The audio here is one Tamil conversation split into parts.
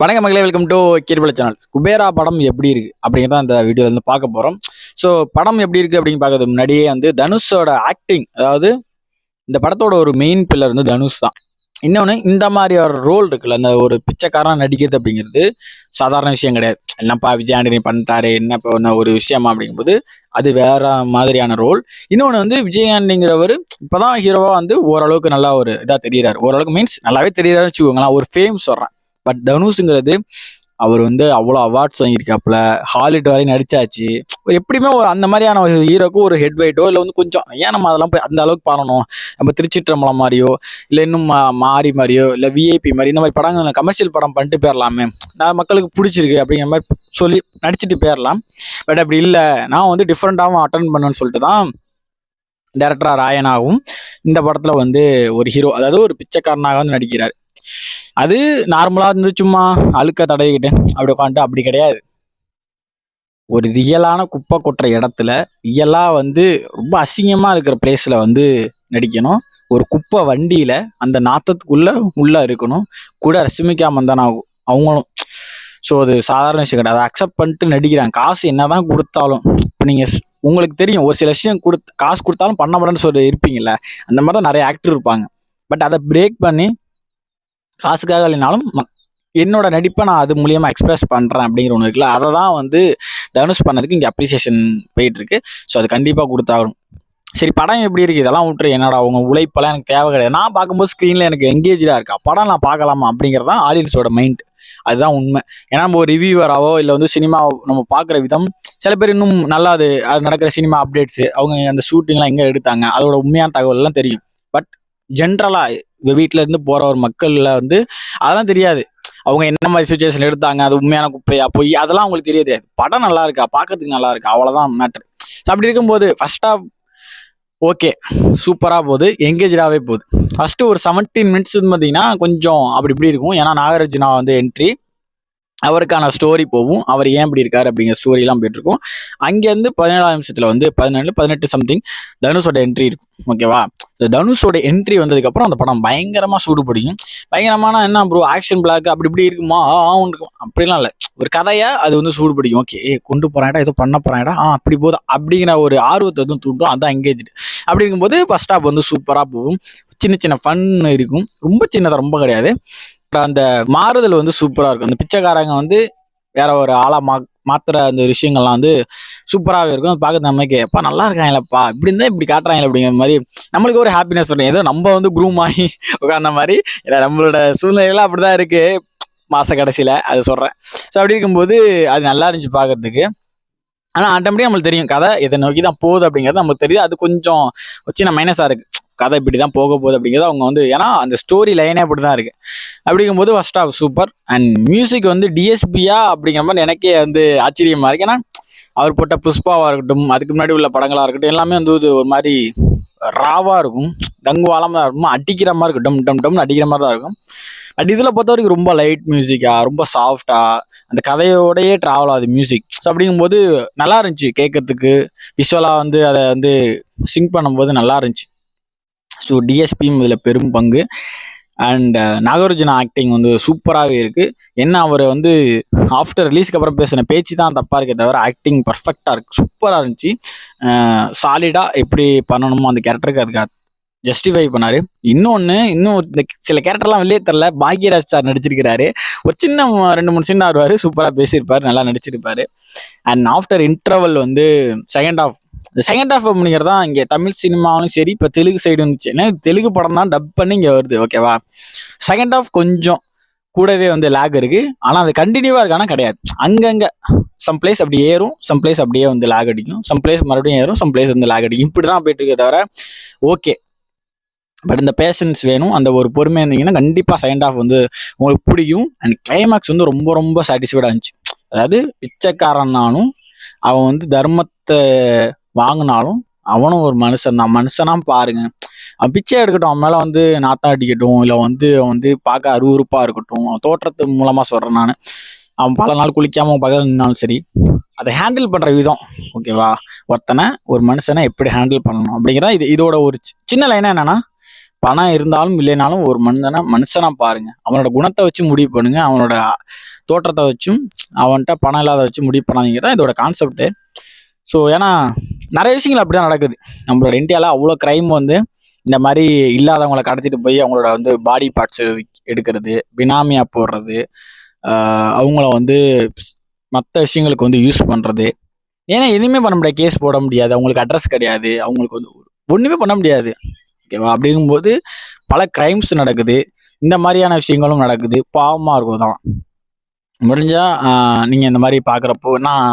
வணக்கம் மகளே, வெல்கம் டு கீர்பல சேனல். குபேரா படம் எப்படி இருக்கு அப்படிங்கிறத இந்த வீடியோல இருந்து பார்க்க போறோம். ஸோ படம் எப்படி இருக்கு அப்படின்னு பார்க்கறதுக்கு முன்னாடியே தனுஷோட ஆக்டிங், அதாவது இந்த படத்தோட ஒரு மெயின் பில்லர் தனுஷ் தான். இன்னொன்று, இந்த மாதிரி ஒரு ரோல் இருக்குல்ல, அந்த ஒரு பிச்சைக்காரன் நடிக்கிறது அப்படிங்கிறது சாதாரண விஷயம் கிடையாது. என்னப்பா விஜய் ஆண்டனி பண்ணிட்டாரு, என்ன இப்போ ஒரு விஷயமா அப்படிங்கும்போது அது வேற மாதிரியான ரோல். இன்னொன்று, விஜய் ஆண்டனிங்கிறவர் இப்போதான் ஹீரோவா ஓரளவுக்கு நல்லா ஒரு இதாக தெரியுறாரு. ஓரளவுக்கு மீன்ஸ் நல்லாவே தெரியுறாருன்னு வச்சுக்கோங்களேன். ஒரு ஃபேம் சொல்கிறேன். பட் தனுஷுங்கிறது அவர் அவ்வளோ அவார்ட்ஸ் வாங்கியிருக்காப்புல, ஹாலிவுட் வரையும் நடிச்சாச்சு. எப்படியுமே அந்த மாதிரியான ஒரு ஹீரோக்கு ஒரு ஹெட் வெயிட்டோ இல்லை கொஞ்சம் ஏன் நம்ம அதெல்லாம் போய் அந்த அளவுக்கு பண்ணணும். நம்ம திருச்சிற்றம்பலம் மாதிரியோ இல்லை இன்னும் மாறி மாதிரியோ இல்லை விஐபி மாதிரி இந்த மாதிரி படங்கள் கமர்ஷியல் படம் பண்ணிட்டு போயிடலாமே, நான் மக்களுக்கு பிடிச்சிருக்கு அப்படிங்கிற மாதிரி சொல்லி நடிச்சுட்டு போயிடலாம். பட் அப்படி இல்லை, நான் டிஃப்ரெண்ட்டாகவும் அட்டன் பண்ணுன்னு சொல்லிட்டு தான் டைரக்டரா ராயனாகவும் இந்த படத்தில் ஒரு ஹீரோ, அதாவது ஒரு பிச்சைக்காரனாக நடிக்கிறார். அது நார்மலாக சும்மா அழுக்க தடவிக்கிட்டு அப்படி உட்காந்துட்டு அப்படி கிடையாது. ஒரு ரியலான குப்பை கொட்டுற இடத்துல ரியலாக ரொம்ப அசிங்கமாக இருக்கிற பிளேஸில் நடிக்கணும். ஒரு குப்பை வண்டியில் அந்த நாத்தத்துக்குள்ளே உள்ளே இருக்கணும். கூட ரஷ்மிகா மந்தனா அவங்களும். ஸோ அது சாதாரண விஷயம் கிடையாது. அதை அக்செப்ட் பண்ணிட்டு நடிக்கிறாங்க. காசு என்னதான் கொடுத்தாலும், இப்போ நீங்கள் உங்களுக்கு தெரியும், ஒரு சில விஷயம் காசு கொடுத்தாலும் பண்ண மாட்டேன்னு சொல்லி இருப்பீங்கல்ல, அந்த மாதிரி தான் நிறைய ஆக்டர் இருப்பாங்க. பட் அதை பிரேக் பண்ணி காசுக்காக இல்லைனாலும் என்னோட நடிப்பை நான் அது மூலியமாக எக்ஸ்பிரஸ் பண்ணுறேன் அப்படிங்கிற ஒன்று இருக்குல்ல, அதை தான் தனுஷ் பண்ணதுக்கு இங்கே அப்ரிசியேஷன் போயிட்டு இருக்கு. ஸோ அது கண்டிப்பாக கொடுத்தாகணும். சரி, படம் எப்படி இருக்குது இதெல்லாம் விட்டுரு, என்னோட அவங்க உழைப்பெல்லாம் எனக்கு தேவை கிடையாது. நான் பார்க்கும்போது ஸ்க்ரீனில் எனக்கு எங்கேஜாக இருக்கா படம், நான் பார்க்கலாமா அப்படிங்கிறது தான் ஆடியன்ஸோட மைண்ட். அதுதான் உண்மை. ஏன்னா நம்ம ஒரு ரிவ்யூவராவோ இல்லை சினிமா நம்ம பார்க்குற விதம், சில பேர் இன்னும் நல்லா அது நடக்கிற சினிமா அப்டேட்ஸு, அவங்க அந்த ஷூட்டிங்லாம் எங்கே எடுத்தாங்க, அதோட உண்மையான தகவல்லாம் தெரியும். பட் ஜென்ரலாக வீட்டில இருந்து போற ஒரு மக்கள்ல அதெல்லாம் தெரியாது. அவங்க என்ன மாதிரி சுச்சுவேஷன் எடுத்தாங்க, அது உண்மையான குப்பையா போய் அதெல்லாம் அவங்களுக்கு தெரியாது. படம் நல்லா இருக்கா, பார்க்கறதுக்கு நல்லா இருக்கா, அவ்வளவுதான் மேட்ரு. அப்படி இருக்கும்போது ஃபர்ஸ்ட் ஆஃப் ஓகே சூப்பரா போகுது, எங்கேஜாவே போகுது. ஃபர்ஸ்ட் ஒரு 17 மினிட்ஸ் பார்த்தீங்கன்னா கொஞ்சம் அப்படி இப்படி இருக்கும். ஏன்னா நாகார்ஜுனா என்ட்ரி, அவருக்கான ஸ்டோரி போகும், அவர் ஏன் இப்படி இருக்காரு அப்படிங்கிற ஸ்டோரிலாம் போயிட்டு இருக்கும். அங்கேருந்து 17ஆம் நிமிஷத்துல 17-18 சம்திங் தனுஷோட என்ட்ரி இருக்கும். ஓகேவா? தனுஷோட என்ட்ரி வந்ததுக்கப்புறம் அந்த படம் பயங்கரமாக சூடு பிடிக்கும். பயங்கரமான என்ன ப்ரோ ஆக்ஷன் பிளாக் அப்படி இப்படி இருக்குமா இருக்கும், அப்படிலாம் இல்லை. ஒரு கதையா அது சூடு பிடிக்கும். ஓகே கொண்டு போறாடா, ஏதோ பண்ண போறாடா, அப்படி போதும் அப்படிங்கிற ஒரு ஆர்வத்தை தூண்டும். அதான் எங்கேஜ். அப்படி இருக்கும்போது ஃபர்ஸ்ட் ஹாப் சூப்பராக போகும். சின்ன சின்ன ஃபன் இருக்கும், ரொம்ப சின்னதாக ரொம்ப கிடையாது. அந்த மாறுதல் சூப்பராக இருக்கும். அந்த பிச்சைக்காரங்க வேற ஒரு ஆளா மாத்துற அந்த விஷயங்கள்லாம் சூப்பராகவே இருக்கும். பார்க்க நமக்கு எப்பா நல்லா இருக்காங்களப்பா, இப்படி இருந்தால் இப்படி காட்டுறாங்க அப்படிங்கிற மாதிரி நம்மளுக்கு ஒரு ஹாப்பினஸ் வரும். ஏதோ நம்ம குரூம் ஆகி உட்கார்ந்த மாதிரி. ஏன்னா நம்மளோட சூழ்நிலையெல்லாம் அப்படிதான் இருக்கு மாச கடைசியில, அது சொல்றேன். ஸோ அப்படி இருக்கும்போது அது நல்லா இருந்துச்சு பார்க்கறதுக்கு. ஆனால் ஆட்டோமேட்டிக்காக நம்மளுக்கு தெரியும் கதை இதை நோக்கி தான் போகுது அப்படிங்கிறது நம்மளுக்கு தெரியுது. அது கொஞ்சம் சின்ன மைனஸாக இருக்கு. கதை இப்படி தான் போக போகுது அப்படிங்கிறது அவங்க ஏன்னா அந்த ஸ்டோரி லைனே அப்படி தான் இருக்கு. அப்படிங்கும்போது first half super. And music டிஎஸ்பியா அப்படிங்கிற மாதிரி எனக்கே ஆச்சரியமா இருக்கு. ஏன்னா அவர் போட்ட புஷ்பாவாக இருக்கட்டும், அதுக்கு முன்னாடி உள்ள படங்களாக இருக்கட்டும், எல்லாமே ஒரு மாதிரி ராவாக இருக்கும், தங்குவாலமாக இருக்கும், அடிக்கிற மாதிரி இருக்கும், டம் டம் டம்னு அடிக்கிற மாதிரி தான் இருக்கும். பட் இதில் பொறுத்த வரைக்கும் ரொம்ப லைட் மியூசிக்காக, ரொம்ப சாஃப்டாக அந்த கதையோடையே ட்ராவல் ஆகுது மியூசிக். ஸோ அப்படிங்கும்போது நல்லா இருந்துச்சு கேட்கறதுக்கு. விஷுவலாக அதை சிங்க் பண்ணும்போது நல்லா இருந்துச்சு. ஸோ டிஎஸ்பியும் இதில் பெரும் பங்கு. அண்ட் நாகார்ஜுனா ஆக்டிங் சூப்பராகவே இருக்குது. என்ன அவர் ஆஃப்டர் ரிலீஸ்க்கு அப்புறம் பேசின பேச்சு தான் தப்பாக இருக்கே தவிர ஆக்டிங் பர்ஃபெக்டாக இருக்குது, சூப்பராக இருந்துச்சு. சாலிடாக எப்படி பண்ணணுமோ அந்த கேரக்டருக்கு அதுக்கு ஜஸ்டிஃபை பண்ணார். இன்னும் இந்த சில கேரக்டர்லாம் வெளியே தரல. பாக்யராஜ் சார் நடிச்சிருக்கிறாரு. ஒரு சின்ன 2-3 சீன் வருவார், சூப்பராக பேசியிருப்பார், நல்லா நடிச்சிருப்பார். And after interval second half அப்படிங்கிறது தான் இங்கே தமிழ் சினிமாவும் சரி, இப்போ தெலுங்கு சைடு வந்துச்சு. ஏன்னா தெலுங்கு படம் தான் டப் பண்ணி இங்கே வருது. ஓகேவா? செகண்ட் ஆஃப் கொஞ்சம் கூடவே லேக் இருக்கு. ஆனால் அது கண்டினியூவாக இருக்கானா கிடையாது. அங்கங்கே சம் பிளேஸ் அப்படி ஏறும், சம் பிளேஸ் அப்படியே லேக் அடிக்கும், சம் பிளேஸ் மறுபடியும் ஏறும், சம் பிளேஸ் லேக் அடிக்கும். இப்படி தான் போயிட்டு இருக்கே தவிர ஓகே. பட் இந்த பேஷன்ஸ் வேணும், அந்த ஒரு பொறுமை இருந்தீங்கன்னா கண்டிப்பாக செகண்ட் ஆஃப் உங்களுக்கு பிடிக்கும். அண்ட் கிளைமேக்ஸ் ரொம்ப ரொம்ப சாட்டிஸ்ஃபைடாக இருந்துச்சு. அதாவது பிச்சைக்காரனாலும் அவன் தர்மத்தை வாங்கினாலும் அவனும் ஒரு மனுஷன் தான். மனுஷனா பாருங்க, அவன் பிச்சை எடுக்கட்டும், அவன் மேலே நாத்தம் அடிக்கட்டும், இல்லை அவன் பார்க்க அருவருப்பாக இருக்கட்டும், அவன் தோற்றத்து மூலமாக சொல்கிறேன் நான். அவன் பல நாள் குளிக்காமல் பகல் நின்னாலும் சரி, அதை ஹேண்டில் பண்ணுற விதம். ஓகேவா? ஒருத்தனை ஒரு மனுஷனை எப்படி ஹேண்டில் பண்ணணும் அப்படிங்கிறதா இதோட ஒரு சின்ன லைனாக என்னன்னா, பணம் இருந்தாலும் இல்லைனாலும் ஒரு மனுஷனா பாருங்க. அவனோட குணத்தை வச்சு முடிவு பண்ணுங்க. அவனோட தோற்றத்தை வச்சும் அவன்கிட்ட பணம் இல்லாத வச்சு முடிவு பண்ணாதீங்க தான் இதோட கான்செப்ட். ஸோ ஏன்னா நிறைய விஷயங்கள் அப்படிதான் நடக்குது. நம்மளோட இந்தியாவில் அவ்வளோ கிரைம் வந்து இந்த மாதிரி இல்லாதவங்களை கடத்திட்டு போய் அவங்களோட வந்து பாடி பார்ட்ஸ் எடுக்கிறது, பினாமியா போடுறது, அவங்கள வந்து மற்ற விஷயங்களுக்கு வந்து யூஸ் பண்ணுறது. ஏன்னா எதுவுமே பண்ண முடியாது, கேஸ் போட முடியாது, அவங்களுக்கு அட்ரஸ் கிடையாது, அவங்களுக்கு வந்து ஒன்றுமே பண்ண முடியாது. ஓகேவா? அப்படிங்கும்போது பல கிரைம்ஸ் நடக்குது, இந்த மாதிரியான விஷயங்களும் நடக்குது. பாவமாக இருக்கும் தான். முடிஞ்சா நீங்கள் இந்த மாதிரி பார்க்குறப்போ நான்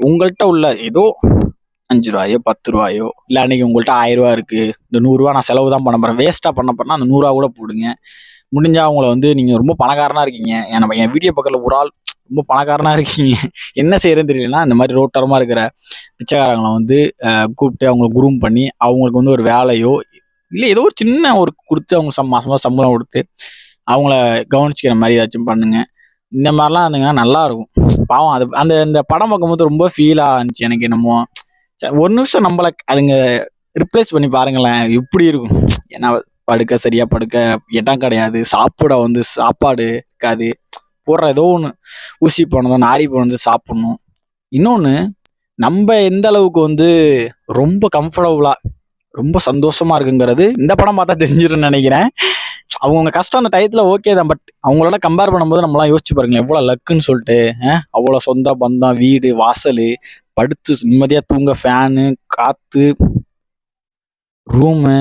உங்கள்கிட்ட உள்ள ஏதோ 5 ரூபாயோ 10 ரூபாயோ இல்லை அன்னைக்கு உங்கள்கிட்ட 1000 ரூபா இருக்குது, இந்த 100 ரூபா நான் செலவு தான் பண்ண போகிறேன், வேஸ்ட்டாக பண்ண போறேன்னா அந்த 100 ரூபா கூட போடுங்க. முடிஞ்சா அவங்கள வந்து நீங்கள் ரொம்ப பணக்காரனாக இருக்கீங்க, என் வீடியோ பக்கத்தில் ஒரு ஆள் ரொம்ப பணக்காரனாக இருக்கீங்க, என்ன செய்யறதுன்னு தெரியலன்னா இந்த மாதிரி ரோட்டரமாக இருக்கிற பிச்சைக்காரங்களை வந்து கூப்பிட்டு அவங்களை குரூம் பண்ணி அவங்களுக்கு வந்து ஒரு வேலையோ இல்லை ஏதோ ஒரு சின்ன ஒரு கொடுத்து அவங்க மாசமாக சம்பளம் கொடுத்து அவங்கள கவனிச்சிக்கிற மாதிரி ஏதாச்சும் பண்ணுங்க. இந்த மாதிரிலாம் இருந்தீங்கன்னா நல்லா இருக்கும். பாவம் அது இந்த படம் பார்க்கும்போது ரொம்ப ஃபீலாக இருந்துச்சு எனக்கு. என்னமோ ஒரு நிமிஷம் நம்மளை அதுங்க ரிப்ளேஸ் பண்ணி பாருங்களேன், எப்படி இருக்கும். ஏன்னா படுக்க சரியா படுக்க இடம் கிடையாது, சாப்பிட வந்து சாப்பாடு இருக்காது, போடுற ஏதோ ஒன்று ஊசி போனதும் நாரி போனது சாப்பிடணும். இன்னொன்று, நம்ம எந்த அளவுக்கு வந்து ரொம்ப கம்ஃபர்டபுளா ரொம்ப சந்தோஷமா இருக்குங்கிறது இந்த படம் பார்த்தா தெரிஞ்சிருன்னு நினைக்கிறேன். அவங்க கஷ்டம் அந்த டயத்துல ஓகே தான், பட் அவங்களோட கம்பேர் பண்ணும்போது நம்மளாம் யோசிச்சு பாருங்களேன் எவ்வளோ லக்குன்னு சொல்லிட்டு. அவ்வளோ சொந்த பந்தம், வீடு வாசல், படுத்து நிம்மதியாக தூங்க ஃபேனு, காற்று, ரூமு,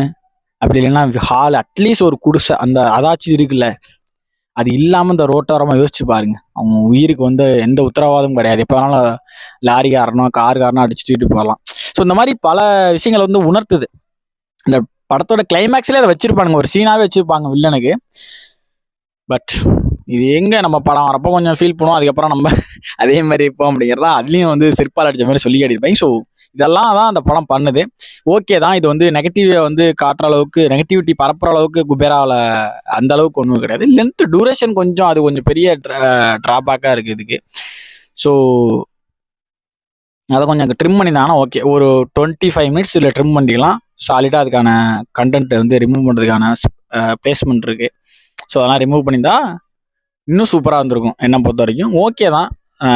அப்படி இல்லைன்னா ஹால், அட்லீஸ்ட் ஒரு குடிசை அந்த அதாச்சும் இருக்குல்ல. அது இல்லாமல் இந்த ரோட்டோரமாக யோசிச்சு பாருங்க. அவங்க உயிருக்கு வந்து எந்த உத்தரவாதமும் கிடையாது, எப்போ வேணாலும் லாரிக்காரனோ காருக்காரனோ அடிச்சு தூக்கிட்டு போகலாம். ஸோ இந்த மாதிரி பல விஷயங்களை வந்து உணர்த்துது. இந்த படத்தோட கிளைமேக்ஸ்லேயே அதை வச்சிருப்பானுங்க, ஒரு சீனாவே வச்சிருப்பாங்க வில்லனுக்கு. பட் இது எங்க நம்ம படம் வரப்போ கொஞ்சம் ஃபீல் பண்ணுவோம், அதுக்கப்புறம் நம்ம அதே மாதிரி இருப்போம் அப்படிங்கிறதா அதுலேயும் வந்து சிற்பால் அடிச்ச மாதிரி சொல்லி காட்டியிருப்பாங்க. ஸோ இதெல்லாம் தான் அந்த படம் பண்ணுது. ஓகே தான், இது வந்து நெகட்டிவை வந்து காட்டுற அளவுக்கு, நெகட்டிவிட்டி பரப்புற அளவுக்கு குபேராவில் அந்த அளவுக்கு ஒன்றும் கிடையாது. லென்த் டூரேஷன் கொஞ்சம் அது கொஞ்சம் பெரிய ட்ராபேக்காக இருக்குது இதுக்கு. ஸோ அதை கொஞ்சம் ட்ரிம் பண்ணியிருந்தாங்கன்னா ஓகே, ஒரு 25 மினிட்ஸ் இல்லை ட்ரிம் பண்ணிக்கலாம். சாலிடாக அதுக்கான கண்டென்ட் வந்து ரிமூவ் பண்ணுறதுக்கான பிளேஸ்மெண்ட் இருக்குது. ஸோ அதெல்லாம் ரிமூவ் பண்ணியிருந்தா இன்னும் சூப்பராக இருந்திருக்கும் என்னை பொறுத்த வரைக்கும். ஓகே தான்,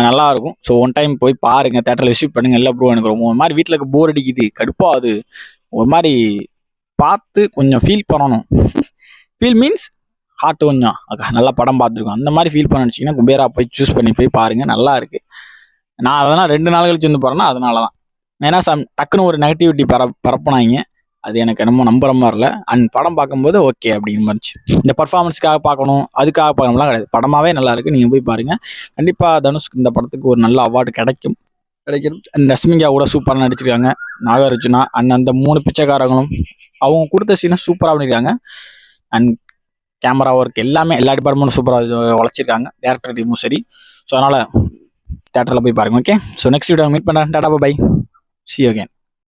நல்லாயிருக்கும். ஸோ ஒன் டைம் போய் பாருங்கள், தேட்டரில் விசிட் பண்ணுங்கள். இல்லை ப்ரோ எனக்கு ரொம்ப ஒரு மாதிரி வீட்டில் போர் அடிக்குது, கடுப்பாகுது, ஒரு மாதிரி பார்த்து கொஞ்சம் ஃபீல் பண்ணணும். ஃபீல் மீன்ஸ் ஹார்ட் கொஞ்சம் நல்லா படம் பார்த்துருக்கோம், அந்த மாதிரி ஃபீல் பண்ண நினச்சிங்கன்னா குபேரா போய் சூஸ் பண்ணி போய் பாருங்கள், நல்லா இருக்குது. நான் அதெல்லாம் 2 நாள் கழிச்சு வந்து போகிறேன்னா அதனால தான். ஏன்னா டக்குன்னு ஒரு நெகட்டிவிட்டி பரப்புனாங்க, அது எனக்கு என்னமோ நம்புற மாதிரி இல்லை. அண்ட் படம் பார்க்கும்போது ஓகே அப்படின்னு இருந்துச்சு. இந்த பர்ஃபார்மன்ஸ்க்காக பார்க்கணும் அதுக்காக பார்க்கணும்லாம் கிடையாது, படமாகவே நல்லா இருக்குது, நீங்கள் போய் பாருங்கள். கண்டிப்பாக தனுஷ்க்கு இந்த படத்துக்கு ஒரு நல்ல அவார்டு கிடைக்கும். அண்ட் ரஷ்மிகா கூட சூப்பராக நடிச்சிருக்காங்க, நாகார்ஜுனா அண்ட் அந்த 3 பிச்சைக்காரங்களும் அவங்க கொடுத்த சீனை சூப்பராக பண்ணியிருக்காங்க. அண்ட் கேமரா ஒர்க் எல்லாமே எல்லா டிபார்ட்மெண்ட்டும் சூப்பராக உழைச்சிருக்காங்க, டேரக்டர் டீமும் சரி. ஸோ அதனால் தேட்டரில் போய் பாருங்கள். Okay, so next video meet பண்ணுறேன். Tata bye, see you again.